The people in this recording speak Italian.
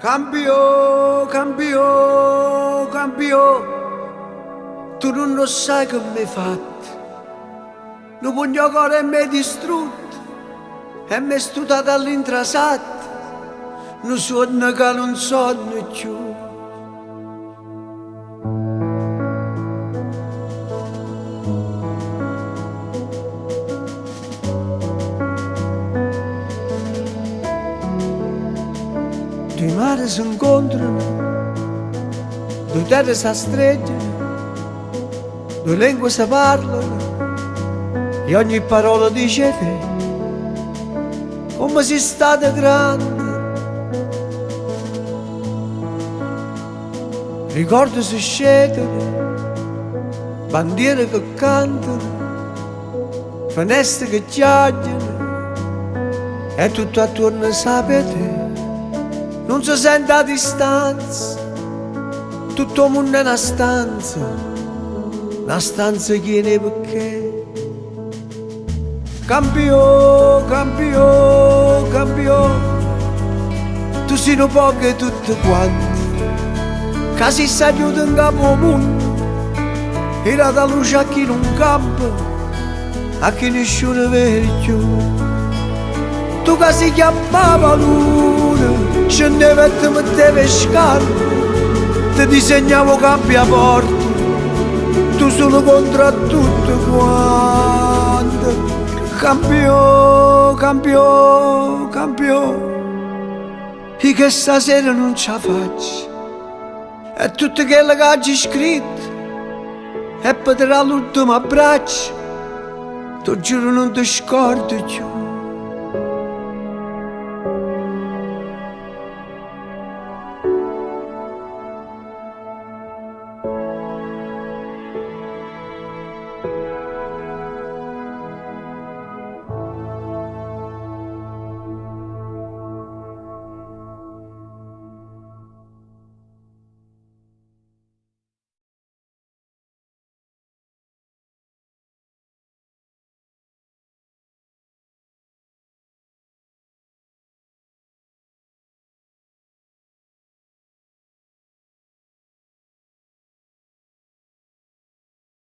Cambio, cambio, cambio, tu non lo sai che mi hai fatto. Non pugno cuore mi hai distrutto e mi hai stutato all'intrasato. Non sonno che non sonno più. Due mari si incontrano, due terre si streggiano, due lingue si parlano e ogni parola dice te, come si state grande. Ricordi si scedono, bandiere che cantano, finestre che chiacchierano e tutto attorno sapete. Non si sente a distanza, tutto il mondo è una stanza chiede perché. Cambio, cambio, cambio, tu sei un po' che tutti quanti, che si sta aiuto in capo al mondo, era da luce a chi non campa, a chi nessuno vede più. Tu che si chiamava luna, scendeva e ti metteva scarpe, ti disegnavo cambiaporti, tu solo contro tutto quanto. Cambio, cambio, cambio, e che stasera non ce la faccio, e tutto quello che hai scritto, e potrà l'ultimo abbraccio, tu giuro non ti scordo più.